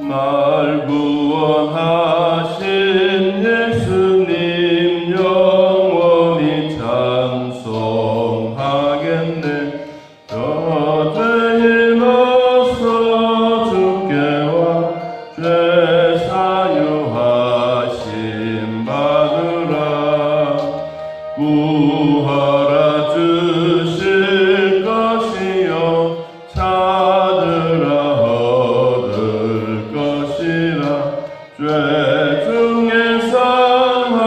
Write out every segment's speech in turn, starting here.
날 구원하신 예수님 영원히 찬송하겠네. 저 죄인 어서 주께 와 죄 사유하심 받으라. 구하라 주실 것이요 찾으라 얻을 것이라. 죄 중에 산 한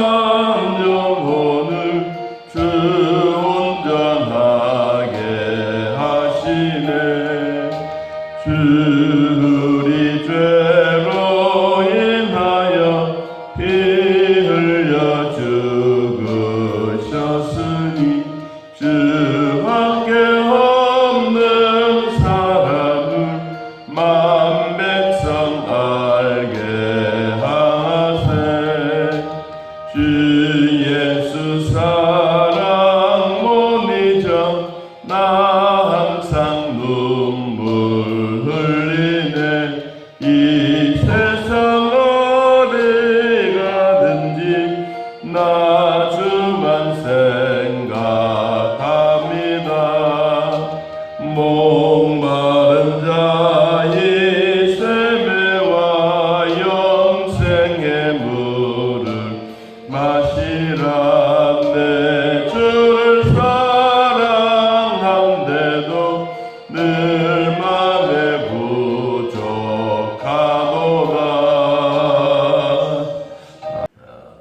영혼을 주 온전하게 하시네. 주 우리 죄로 인하여 피 흘려 죽으셨으니 주밖에 없는 사랑을 만 백성 알게 하세. 주 예수 사랑 못 잊어 나 항상 눈물 흘리네. 이 세상 어디 가든지 나 주만 생각합니다. 목마른 자의 쇠매와 영생의 물을 마시라. 내 주를 사랑한데도 늘 맘에 부족하도다.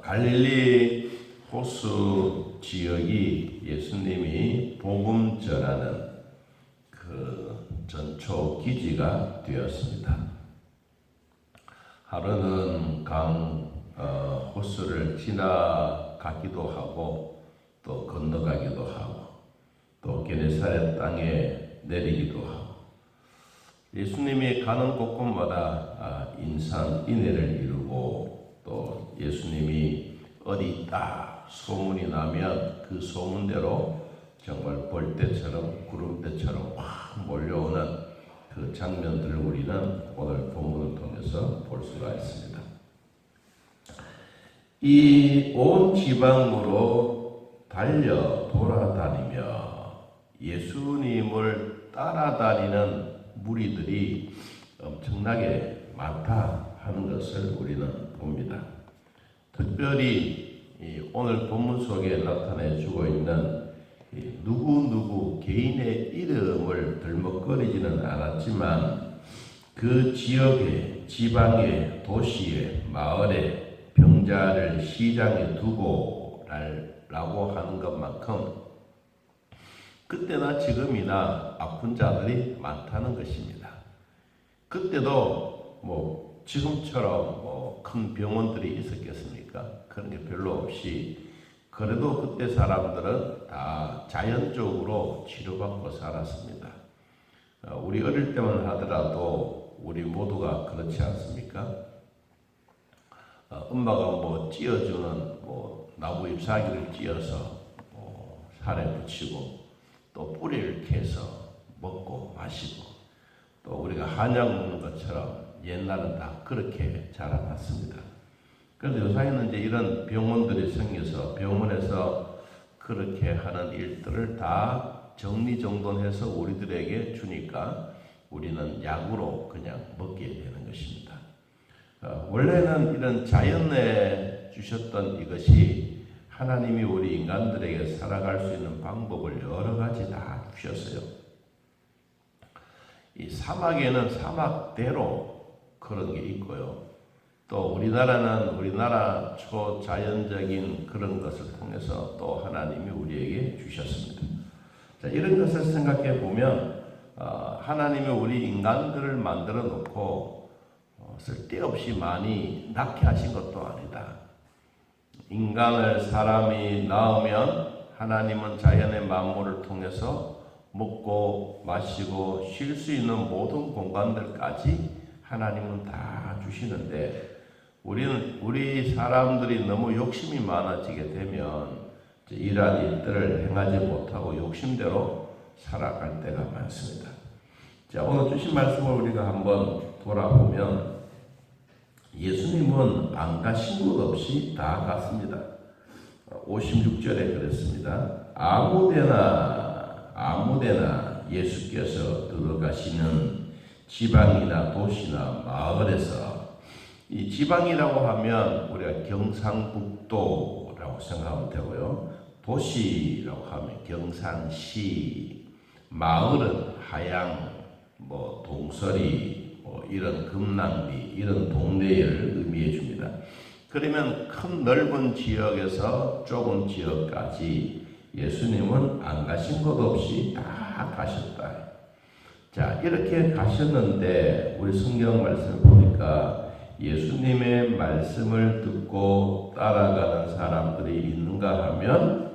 갈릴리 호수 지역이 예수님이 복음 전하는 그 전초 기지가 되었습니다. 하루는 호수를 지나가기도 하고 또 건너가기도 하고 또 게네사렛 땅에 내리기도 하고 예수님이 가는 곳곳마다 인상인해를 이루고 또 예수님이 어디 있다 소문이 나면 그 소문대로 정말 벌떼처럼 구름대처럼 확 몰려오는 그 장면들을 우리는 오늘 본문을 통해서 볼 수가 있습니다. 이 온 지방으로 달려 돌아다니며 예수님을 따라다니는 무리들이 엄청나게 많다 하는 것을 우리는 봅니다. 특별히 오늘 본문 속에 나타내 주고 있는 누구 개인의 이름을 들먹거리지는 않았지만 그 지역에, 지방에, 도시에, 마을에 병자를 시장에 두고 라고 하는 것만큼 그때나 지금이나 아픈 자들이 많다는 것입니다. 그때도 지금처럼 큰 병원들이 있었겠습니까? 그런 게 별로 없이 그래도 그때 사람들은 다 자연적으로 치료받고 살았습니다. 우리 어릴 때만 하더라도 우리 모두가 그렇지 않습니까? 엄마가 찧어주는 나무 잎사귀를 찧어서 살에 붙이고 또 뿌리를 캐서 먹고 마시고 또 우리가 한약 먹는 것처럼 옛날은 다 그렇게 자라났습니다. 그런데 요새는 이제 이런 병원들이 생겨서 병원에서 그렇게 하는 일들을 다 정리정돈해서 우리들에게 주니까 우리는 약으로 그냥 먹게 되는 것입니다. 원래는 이런 자연에 주셨던 이것이 하나님이 우리 인간들에게 살아갈 수 있는 방법을 여러 가지 다 주셨어요. 이 사막에는 사막대로 그런 게 있고요. 또 우리나라는 우리나라 초자연적인 그런 것을 통해서 또 하나님이 우리에게 주셨습니다. 자, 이런 것을 생각해 보면 하나님이 우리 인간들을 만들어 놓고 쓸데없이 많이 낳게 하신 것도 아니다. 인간을 사람이 낳으면 하나님은 자연의 만물을 통해서 먹고 마시고 쉴 수 있는 모든 공간들까지 하나님은 다 주시는데 우리 사람들이 너무 욕심이 많아지게 되면 이러한 일들을 행하지 못하고 욕심대로 살아갈 때가 많습니다. 자, 오늘 주신 말씀을 우리가 한번 돌아보면 예수님은 안 가신 곳 없이 다 갔습니다. 56절에 그랬습니다. 아무데나 예수께서 들어가시는 지방이나 도시나 마을에서, 이 지방이라고 하면 우리가 경상북도라고 생각하면 되고요. 도시라고 하면 경산시, 마을은 하양, 동서리, 이런 금남리, 이런 동네를 의미해 줍니다. 그러면 큰 넓은 지역에서 좁은 지역까지 예수님은 안 가신 곳 없이 다 가셨다. 자, 이렇게 가셨는데 우리 성경 말씀을 보니까 예수님의 말씀을 듣고 따라가는 사람들이 있는가 하면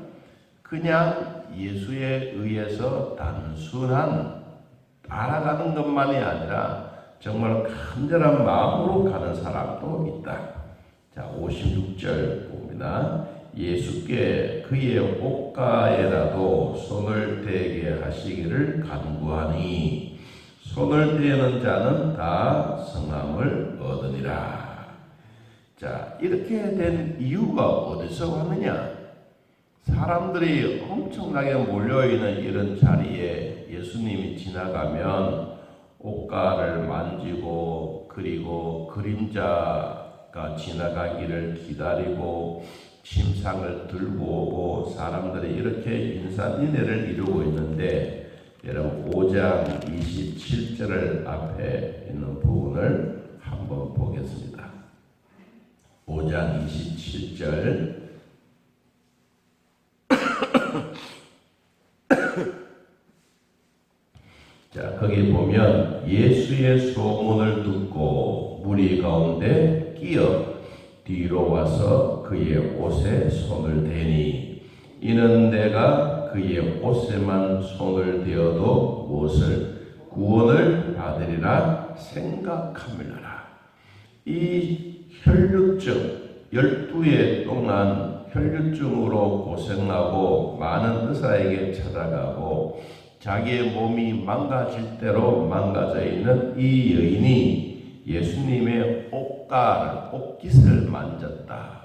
그냥 예수에 의해서 단순한 따라가는 것만이 아니라 정말 간절한 마음으로 가는 사람도 있다. 자, 56절 봅니다. 예수께 그의 옷가에라도 손을 대게 하시기를 간구하니 손을 대는 자는 다 성함을 얻으리라. 자, 이렇게 된 이유가 어디서 왔느냐? 사람들이 엄청나게 몰려있는 이런 자리에 예수님이 지나가면 옷가를 만지고, 그리고 그림자가 지나가기를 기다리고 침상을 들고 오고 사람들이 이렇게 인산인해를 이루고 있는데, 여러분 5장 27절을 앞에 있는 부분을 한번 보겠습니다. 5장 27절. 자, 거기 보면 예수의 소문을 듣고 무리 가운데 끼어 뒤로 와서 그의 옷에 손을 대니 이는 내가 그의 옷에만 손을 대어도 무엇을 구원을 받으리라 생각함이라. 이 혈류증 12해 동안 혈류증으로 고생하고 많은 의사에게 찾아가고 자기의 몸이 망가질 대로 망가져 있는 이 여인이 예수님의 옷깃을 만졌다.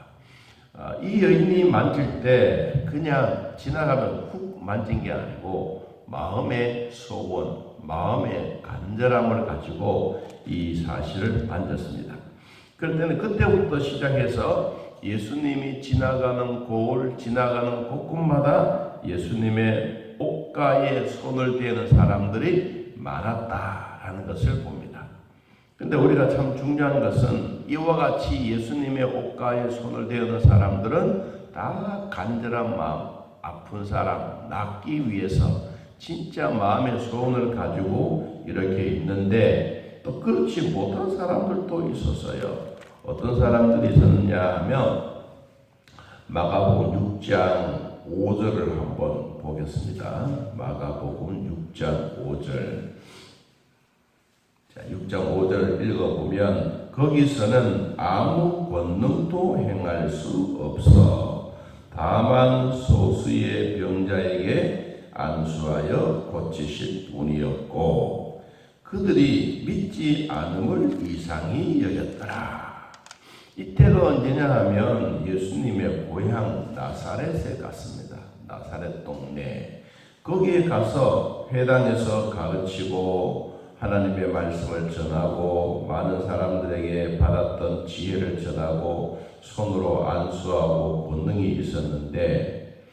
이 여인이 만질 때 그냥 지나가면 훅 만진 게 아니고 마음의 소원, 마음의 간절함을 가지고 이 사실을 만졌습니다. 그럴 때는 그때부터 시작해서 예수님이 지나가는 곳, 지나가는 곳곳마다 예수님의 옷가에 손을 대는 사람들이 많았다라는 것을 봅니다. 근데 우리가 참 중요한 것은 이와 같이 예수님의 옷가에 손을 대는 사람들은 다 간절한 마음, 아픈 사람 낫기 위해서 진짜 마음의 소원을 가지고 이렇게 있는데, 또 그렇지 못한 사람들도 있었어요. 어떤 사람들이 있었느냐 하면 마가복음 6장 5절을 한번 보겠습니다. 마가복음 6장 5절. 자, 6장 5절을 읽어보면 거기서는 아무 권능도 행할 수 없어 다만 소수의 병자에게 안수하여 고치실 뿐이었고 그들이 믿지 않음을 이상히 여겼더라. 이때가 언제냐 하면 예수님의 고향 나사렛에 갔습니다. 나사렛 동네. 거기에 가서 회당에서 가르치고 하나님의 말씀을 전하고 많은 사람들에게 받았던 지혜를 전하고 손으로 안수하고 권능이 있었는데,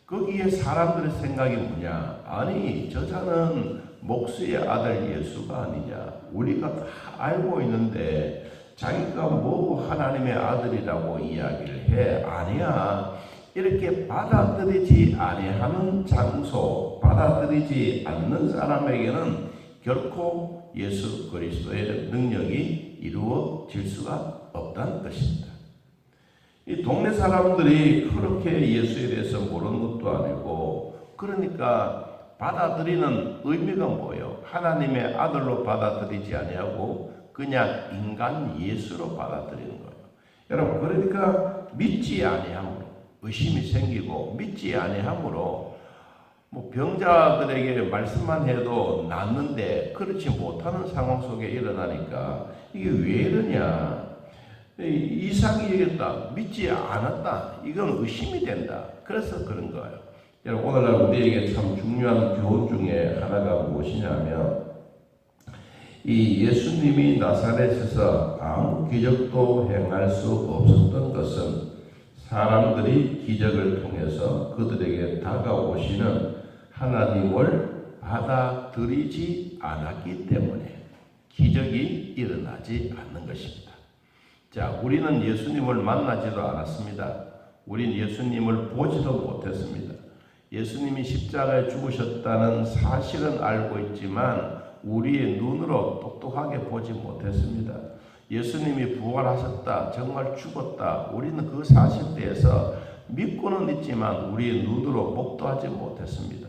거기에 사람들의 생각이 뭐냐? 아니, 저자는 목수의 아들 예수가 아니냐? 우리가 다 알고 있는데 자기가 뭐 하나님의 아들이라고 이야기를 해? 아니야. 이렇게 받아들이지 아니하는 장소, 받아들이지 않는 사람에게는 결코 예수 그리스도의 능력이 이루어질 수가 없다는 것입니다. 이 동네 사람들이 그렇게 예수에 대해서 모르는 것도 아니고, 그러니까 받아들이는 의미가 뭐예요? 하나님의 아들로 받아들이지 아니하고 그냥 인간 예수로 받아들이는 거예요. 여러분, 그러니까 믿지 아니함으로 의심이 생기고 믿지 아니함으로 병자들에게 말씀만 해도 낫는데 그렇지 못하는 상황 속에 일어나니까 이게 왜 이러냐? 이상이 얘기했다. 믿지 않았다. 이건 의심이 된다. 그래서 그런 거예요. 여러분, 오늘날 우리에게 참 중요한 교훈 중에 하나가 무엇이냐면, 이 예수님이 나사렛에서 아무 기적도 행할 수 없었던 것은 사람들이 기적을 통해서 그들에게 다가오시는 하나님을 받아들이지 않았기 때문에 기적이 일어나지 않는 것입니다. 자, 우리는 예수님을 만나지도 않았습니다. 우린 예수님을 보지도 못했습니다. 예수님이 십자가에 죽으셨다는 사실은 알고 있지만 우리의 눈으로 똑똑하게 보지 못했습니다. 예수님이 부활하셨다, 정말 죽었다, 우리는 그 사실에 대해서 믿고는 있지만 우리의 눈으로 목도하지 못했습니다.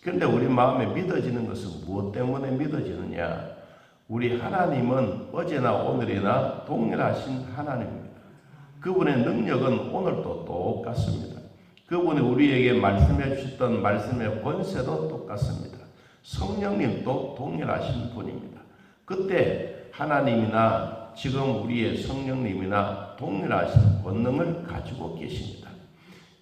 그런데 우리 마음에 믿어지는 것은 무엇 때문에 믿어지느냐? 우리 하나님은 어제나 오늘이나 동일하신 하나님입니다. 그분의 능력은 오늘도 똑같습니다. 그분이 우리에게 말씀해 주셨던 말씀의 권세도 똑같습니다. 성령님도 동일하신 분입니다. 그때 하나님이나 지금 우리의 성령님이나 동일하신 권능을 가지고 계십니다.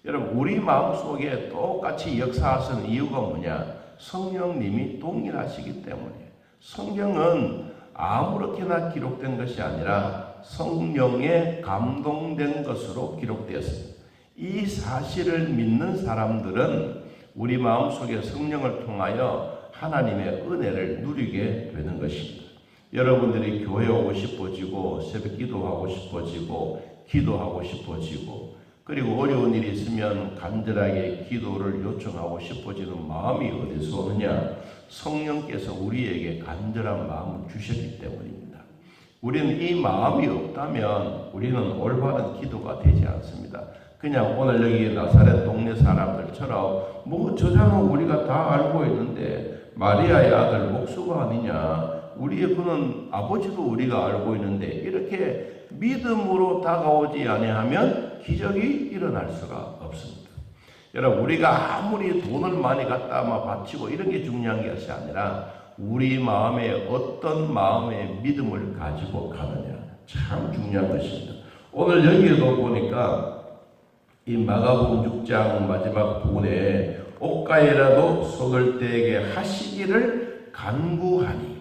여러분, 우리 마음속에 똑같이 역사하시는 이유가 뭐냐? 성령님이 동일하시기 때문이에요. 성경은 아무렇게나 기록된 것이 아니라 성령에 감동된 것으로 기록되었습니다. 이 사실을 믿는 사람들은 우리 마음속에 성령을 통하여 하나님의 은혜를 누리게 되는 것입니다. 여러분들이 교회 오고 싶어지고 새벽 기도하고 싶어지고 기도하고 싶어지고 그리고 어려운 일이 있으면 간절하게 기도를 요청하고 싶어지는 마음이 어디서 오느냐? 성령께서 우리에게 간절한 마음을 주셨기 때문입니다. 우리는 이 마음이 없다면 우리는 올바른 기도가 되지 않습니다. 그냥 오늘 여기 나사렛 동네 사람들처럼 뭐 저자는 우리가 다 알고 있는데 마리아의 아들 목수가 아니냐, 우리의 그는 아버지도 우리가 알고 있는데 이렇게 믿음으로 다가오지 아니하면 기적이 일어날 수가 없습니다. 여러분, 우리가 아무리 돈을 많이 갖다 바치고 이런 게 중요한 것이 아니라 우리 마음에 어떤 마음의 믿음을 가지고 가느냐, 참 중요한 것입니다. 오늘 여기에도 보니까 이 마가복음 6장 마지막 부분에 옷가에라도 속을 때에게 하시기를 간구하니,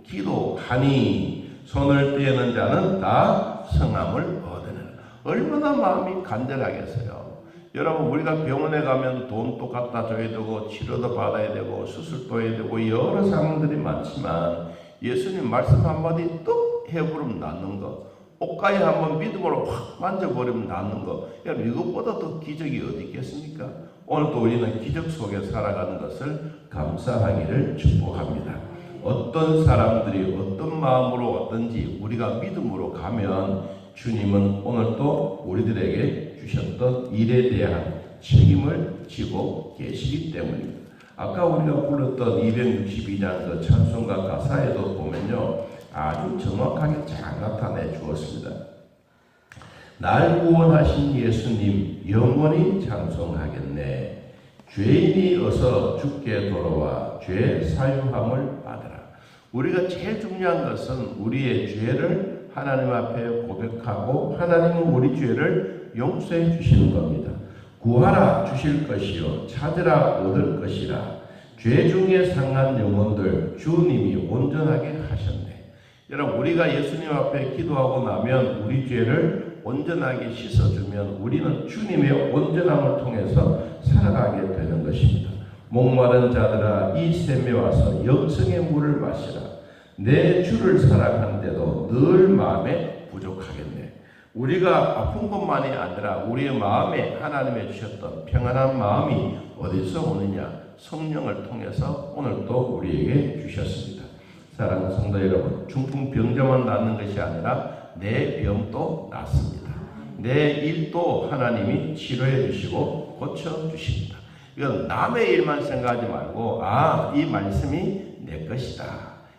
기도하니 손을 떼는 자는 다 성함을 얻으리라. 얼마나 마음이 간절하겠어요. 여러분, 우리가 병원에 가면 돈도 갖다 줘야 되고 치료도 받아야 되고 수술도 해야 되고 여러 상황들이 많지만 예수님 말씀 한마디 뚝 해버리면 낫는 거, 옷가에 한번 믿음으로 확 만져버리면 낫는 거, 여러분, 이것보다 더 기적이 어디 있겠습니까? 오늘도 우리는 기적 속에 살아가는 것을 감사하기를 축복합니다. 어떤 사람들이 어떤 마음으로 왔든지 우리가 믿음으로 가면 주님은 오늘도 우리들에게 주셨던 일에 대한 책임을 지고 계시기 때문입니다. 아까 우리가 불렀던 262장 그 찬송가 가사에도 보면요, 아주 정확하게 잘 나타내 주었습니다. 날 구원하신 예수님 영원히 찬송하겠네. 죄인이 어서 주께 돌아와 죄 사유함을 받으라. 우리가 제일 중요한 것은 우리의 죄를 하나님 앞에 고백하고 하나님은 우리 죄를 용서해 주시는 겁니다. 구하라 주실 것이요 찾으라 얻을 것이라. 죄 중에 상한 영혼들 주님이 온전하게 하셨네. 여러분, 우리가 예수님 앞에 기도하고 나면 우리 죄를 온전하게 씻어주면 우리는 주님의 온전함을 통해서 살아가게 되는 것입니다. 목마른 자들아 이 샘에 와서 영생의 물을 마시라. 내 주를 사랑하는데도 늘 마음에 부족하겠네. 우리가 아픈 것만이 아니라 우리의 마음에 하나님의 주셨던 평안한 마음이 어디서 오느냐? 성령을 통해서 오늘도 우리에게 주셨습니다. 사랑하는 성도 여러분, 중풍병자만 낫는 것이 아니라 내 병도 낫습니다. 내 일도 하나님이 치료해 주시고 고쳐 주십니다. 이건 남의 일만 생각하지 말고 이 말씀이 내 것이다.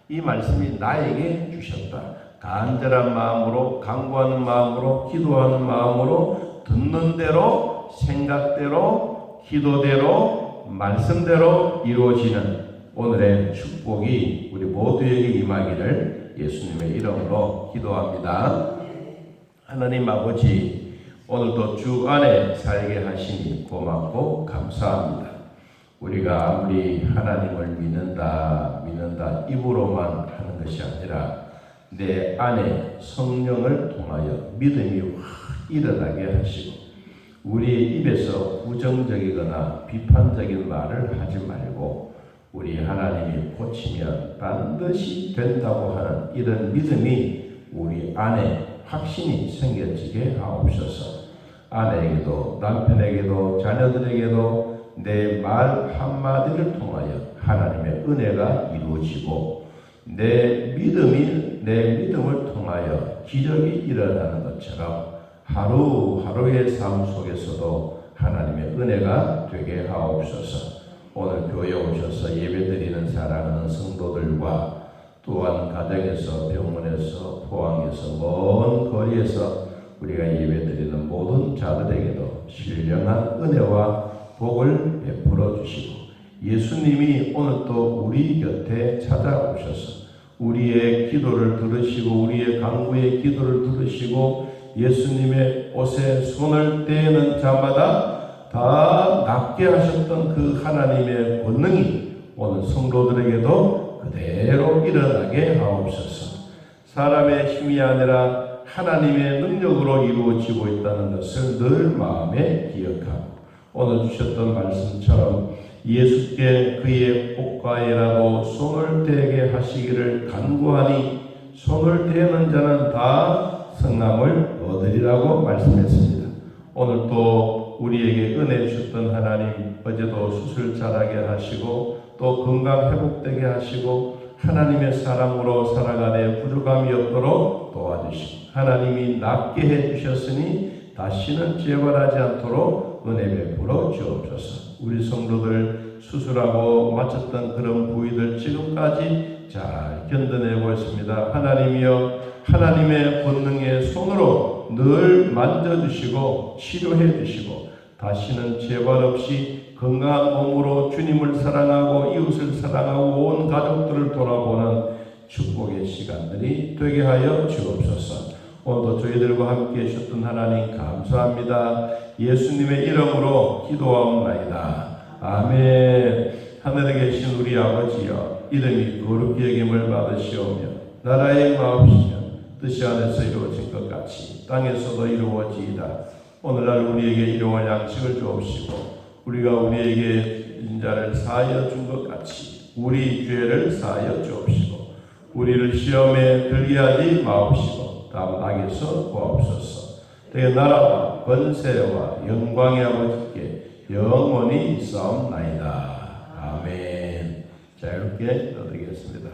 이 말씀이 나에게 주셨다. 간절한 마음으로, 간구하는 마음으로, 기도하는 마음으로 듣는 대로, 생각대로, 기도대로, 말씀대로 이루어지는 오늘의 축복이 우리 모두에게 임하기를 예수님의 이름으로 기도합니다. 하나님 아버지, 오늘도 주 안에 살게 하시니 고맙고 감사합니다. 우리가 아무리 하나님을 믿는다 입으로만 하는 것이 아니라 내 안에 성령을 통하여 믿음이 확 일어나게 하시고 우리의 입에서 부정적이거나 비판적인 말을 하지 말고 우리 하나님이 고치면 반드시 된다고 하는 이런 믿음이 우리 안에 확신이 생겨지게 하옵소서. 아내에게도 남편에게도 자녀들에게도 내 말 한마디를 통하여 하나님의 은혜가 이루어지고 내 믿음을 통하여 기적이 일어나는 것처럼 하루하루의 삶 속에서도 하나님의 은혜가 되게 하옵소서. 오늘 교회에 오셔서 예배드리는 사랑하는 성도들과 또한 가정에서 병원에서 포항에서 먼 거리에서 우리가 예배드리는 모든 자들에게도 신령한 은혜와 복을 베풀어 주시고 예수님이 오늘 또 우리 곁에 찾아오셔서 우리의 기도를 들으시고 우리의 간구의 기도를 들으시고 예수님의 옷에 손을 떼는 자마다 다 낫게 하셨던 그 하나님의 권능이 오늘 성도들에게도 그대로 일어나게 하옵소서. 사람의 힘이 아니라 하나님의 능력으로 이루어지고 있다는 것을 늘 마음에 기억하고 오늘 주셨던 말씀처럼 예수께 그의 옷가에라도 손을 대게 하시기를 간구하니 손을 대는 자는 다 성함을 얻으리라고 말씀했습니다. 오늘 또 우리에게 은혜 주셨던 하나님, 어제도 수술 잘하게 하시고 또 건강 회복되게 하시고 하나님의 사랑으로 살아가는 부족함이 없도록 도와주시고 하나님이 낫게 해주셨으니 다시는 재발하지 않도록 은혜 베풀어 주옵소서. 우리 성도들 수술하고 마쳤던 그런 부위들 지금까지 잘 견뎌내고 있습니다. 하나님이여 하나님의 권능의 손으로 늘 만져주시고 치료해 주시고 다시는 재발 없이 건강한 몸으로 주님을 사랑하고 이웃을 사랑하고 온 가족들을 돌아보는 축복의 시간들이 되게 하여 주옵소서. 오늘도 저희들과 함께 해주셨던 하나님 감사합니다. 예수님의 이름으로 기도하옵나이다. 아멘. 하늘에 계신 우리 아버지여, 이름이 거룩히 여김을 받으시오며 나라의 마옵시며 뜻이 하늘에서 이루어진 것 같이 땅에서도 이루어지이다. 오늘날 우리에게 일용할 양식을 주옵시고 우리가 우리에게 인자를 사하여 준 것 같이 우리 죄를 사하여 주옵시고 우리를 시험에 들게 하지 마옵시고 다음 악에서 구하옵소서. 되게 나라와 권세와 영광의 아버지께 영원히 있사옵나이다. 아멘. 자, 이렇게 넣어드리겠습니다.